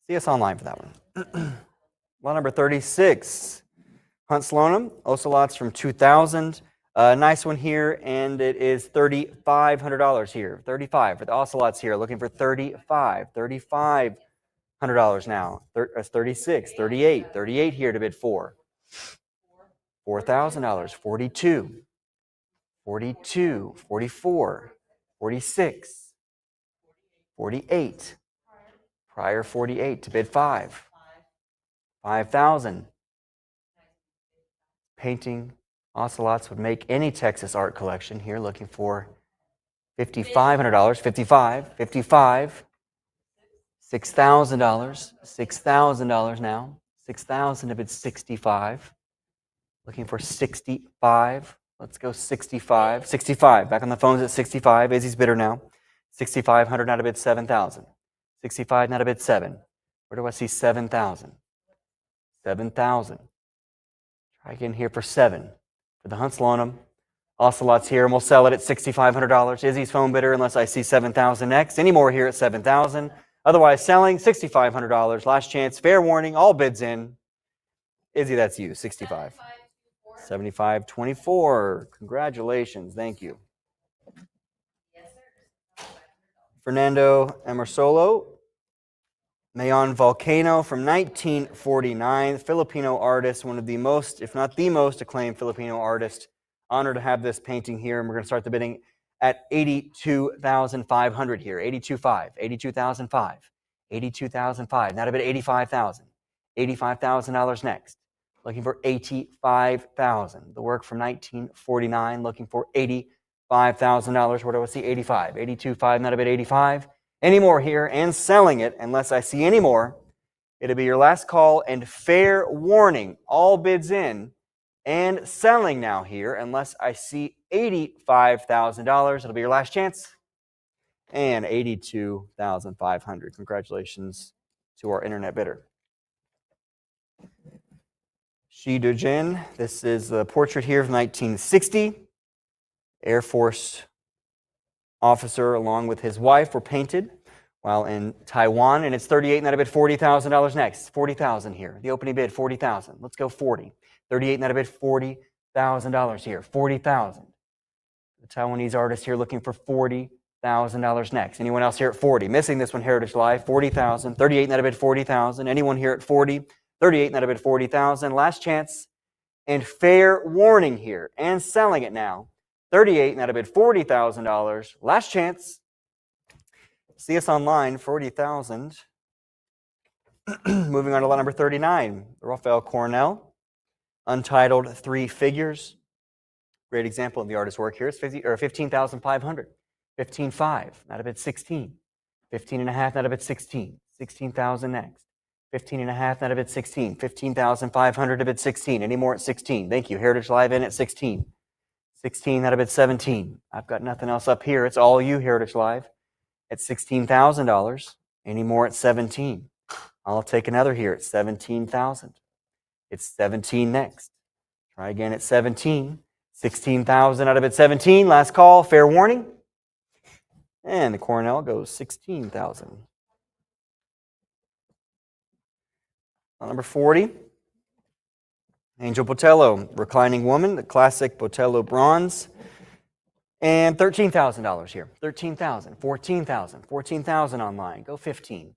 See us online for that one. Lot number 36, Hunt Sloanum, Ocelots from 2000. Nice one here, and it is $3,500 here. 35 for the Ocelots here, looking for 35. $3,500 now. That's 36, 38. 38 here to bid 4. $4,000. 42. 42. 44. 46, 48, prior 48 to bid 5, 5,000, painting Ocelots would make any Texas art collection here, looking for $5,500, 55, 55, $6,000, $6,000 now, 6,000 if it's 65, looking for 65, let's go 65, 65, back on the phones at 65, Izzy's bidder now, 6,500, not a bid, 7,000, 65, not a bid, 7, where do I see 7,000, 7,000, try again here for 7, for the Hunts Lonum, Ocelots here, and we'll sell it at $6,500. Izzy's phone bidder, unless I see 7,000 next. Any more here at 7,000. Otherwise, selling $6,500. Last chance. Fair warning. All bids in. Izzy, that's you. 65. 75.24. Congratulations. Thank you. Fernando Emersolo. Mayon Volcano from 1949. Filipino artist, one of the most, if not the most acclaimed Filipino artist. Honored to have this painting here, and we're going to start the bidding at $82,500 here. 82.5, 82,005, 82,005. Not a bid, 85,000. $85,000 next. Looking for 85,000. The work from 1949. Looking for $85,000. Where do I see 85? 82.5. Not a bid, 85. Any more here and selling it, unless I see any more. It'll be your last call and fair warning. All bids in. And selling now here, unless I see $85,000. It'll be your last chance. And $82,500. Congratulations to our internet bidder. Shi Dujin. This is the portrait here of 1960. Air Force officer along with his wife were painted while in Taiwan. And it's 38, and that a bid $40,000 next. 40,000 here. The opening bid, 40,000. Let's go 40. 38, and that a bid $40,000 here. 40,000. The Taiwanese artist here looking for $40,000 next. Anyone else here at 40? Missing this one, Heritage Live. 40,000. 38, and that a bid 40,000. Anyone here at 40? 38, and that a bid 40,000. Last chance and fair warning here. And selling it now. 38, and that a bid $40,000. Last chance. See us online, 40,000. Moving on to lot number 39. Raphael Cornell. Untitled Three Figures. Great example of the artist's work here. It's 15,500. 15.5, not a bid 16. 15.5, not a bid 16. 16,000 next. 15.5, not a bid 16. 15,500 a bid 16. Any more at 16? Thank you. Heritage Live in at 16. 16, not a bid 17. I've got nothing else up here. It's all you, Heritage Live, at $16,000. Any more at 17? I'll take another here at 17,000. It's 17 next. Try again at 17. 16,000 out of it, 17. Last call, fair warning. And the Cornell goes 16,000. Number 40. Angel Botello, Reclining Woman, the classic Botello bronze. And $13,000 here. 13,000, 14,000, 14,000 online. Go 15.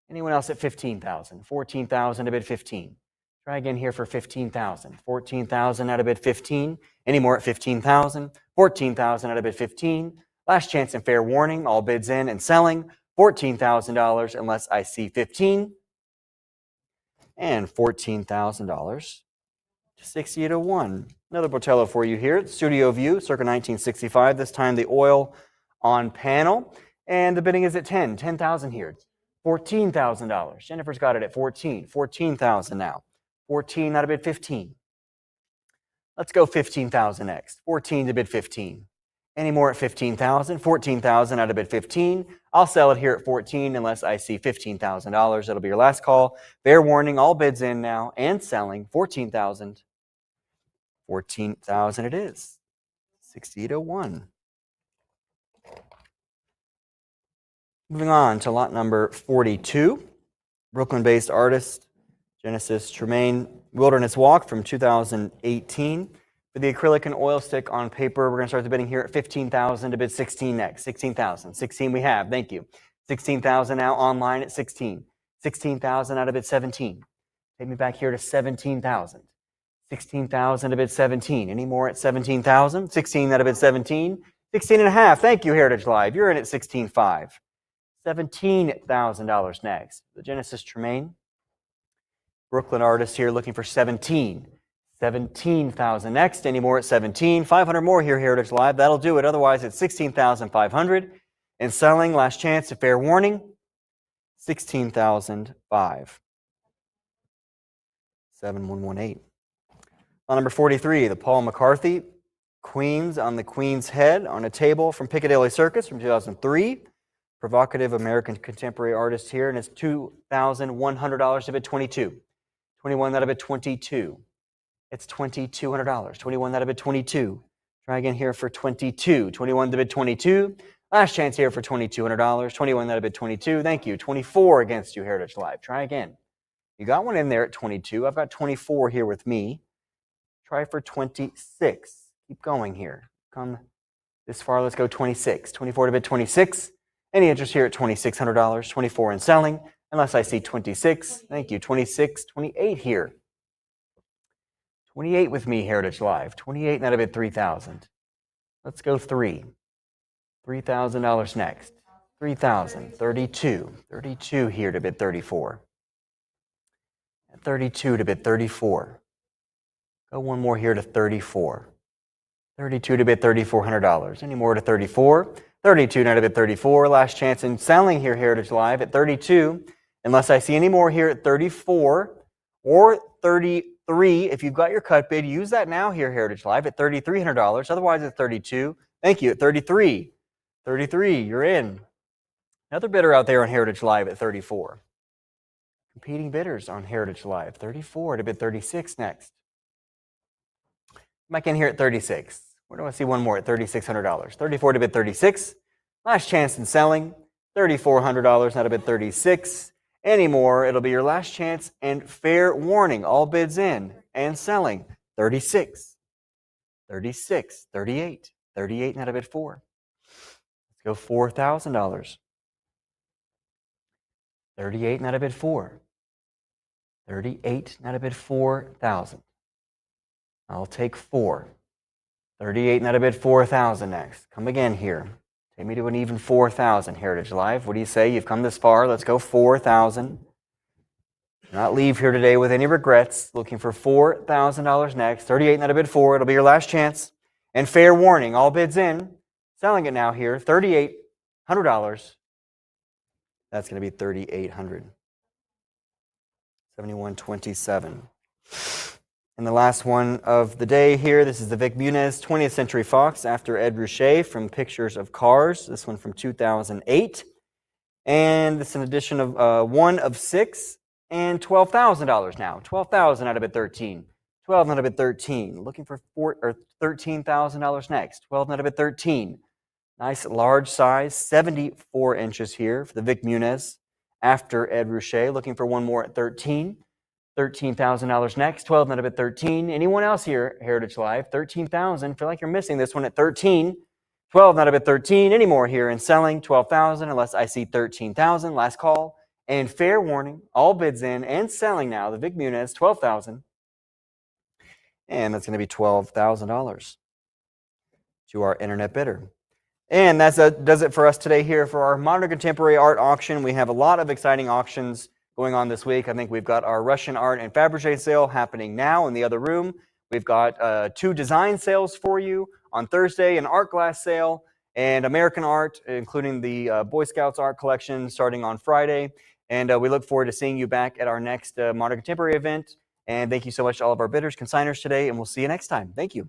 Anyone else at 15,000? 14,000 to bid 15. Try again here for 15,000. 14,000 out of bid 15. Any more at 15,000? 14,000 out of bid 15. Last chance and fair warning. All bids in and selling. $14,000 unless I see 15. And $14,000. 60 to 1. Another Botello for you here. Studio View, circa 1965. This time the oil on panel. And the bidding is at 10. 10,000 here. $14,000. Jennifer's got it at 14. 14,000 now. 14 out of bid 15. Let's go 15,000 next. 14 to bid 15. Any more at 15,000? 14,000 out of bid 15. I'll sell it here at 14 unless I see $15,000. That'll be your last call. Fair warning, all bids in now and selling. 14,000. 14,000 it is. 60 to 1. Moving on to lot number 42. Brooklyn-based artist Genesis Tremaine, Wilderness Walk from 2018. For the acrylic and oil stick on paper, we're going to start the bidding here at 15,000 to bid 16 next. 16,000. 16 we have. Thank you. 16,000 now online at 16. 16,000 out of bid 17. Take me back here to 17,000. 16,000 to bid 17. Any more at 17,000? 16 out of bid 17. 16 and a half. Thank you, Heritage Live. You're in at 16.5. $17,000 next. The Genesis Tremaine. Brooklyn artist here looking for 17. 17,000 next. Any more at 17? 500 more here, Heritage Live. That'll do it. Otherwise, it's 16,500. And selling, last chance, a fair warning, 16,005. 7118. On number 43, the Paul McCarthy Queens on the Queen's Head on a table from Piccadilly Circus from 2003. Provocative American contemporary artist here, and it's $2,100 to bid 22. 21 that a bid 22. It's $2,200. 21 that a bid 22. Try again here for 22. 21 to bid 22. Last chance here for $2,200. 21 that a bid 22. Thank you. 24 against you, Heritage Live. Try again. You got one in there at 22. I've got 24 here with me. Try for 26. Keep going here. Come this far. Let's go 26. 24 to bid 26. Any interest here at $2,600. 24 in selling. Unless I see 26. Thank you. 26, 28 here. 28 with me, Heritage Live. 28 and that a bid 3,000. Let's go 3. $3,000 next. 3,000. 32. 32 here to bid 34. 32 to bid 34. Go one more here to 34. 32 to bid $3,400. Any more to 34? 32 now to bid 34. Last chance in selling here, Heritage Live, at 32. Unless I see any more here at 34 or 33. If you've got your cut bid, use that now here, Heritage Live, at $3,300. Otherwise, at 32. Thank you. At 33. 33, you're in. Another bidder out there on Heritage Live at 34. Competing bidders on Heritage Live. 34 to bid 36 next. Back in here at 36. Where do I see one more at $3,600? 34 to bid 36. Last chance in selling. $3,400 now to bid 36. Any more, it'll be your last chance and fair warning. All bids in and selling. 36. 36. 38. 38 now to bid 4. Let's go $4,000. 38 now to bid 4. 38 now to bid 4,000. I'll take 4. 38 now to bid 4,000 next. Come again here. Take me to an even 4,000, Heritage Live. What do you say? You've come this far. Let's go 4,000. Not leave here today with any regrets. Looking for $4,000 next. 38 now to bid 4. It'll be your last chance. And fair warning, all bids in. Selling it now here. $3,800. That's going to be $3,800. 7127. And the last one of the day here, this is the Vic Muniz 20th Century Fox after Ed Ruscha from Pictures of Cars. This one from 2008. And it's an edition of 1 of 6 and $12,000 now. 12,000 out of bid 13. 12 out of bid 13. Looking for $13,000 next. 12 out of bid 13. Nice large size, 74 inches here for the Vic Muniz after Ed Ruscha. Looking for one more at 13. $13,000 next. 12 out of bid 13. Anyone else here, Heritage Live? 13,000. Feel like you're missing this one at 13. 12 out of bid 13. Any more here in selling? 12,000 unless I see 13,000. Last call. And fair warning, all bids in and selling now. The Vic Muniz, 12,000. And that's going to be $12,000 to our internet bidder. And that does it for us today here for our Modern Contemporary Art auction. We have a lot of exciting auctions going on this week. I think we've got our Russian art and Fabergé sale happening now in the other room. We've got 2 design sales for you on Thursday, an art glass sale, and American art, including the Boy Scouts art collection starting on Friday. And we look forward to seeing you back at our next Modern Contemporary event. And thank you so much to all of our bidders, consigners today, and we'll see you next time. Thank you.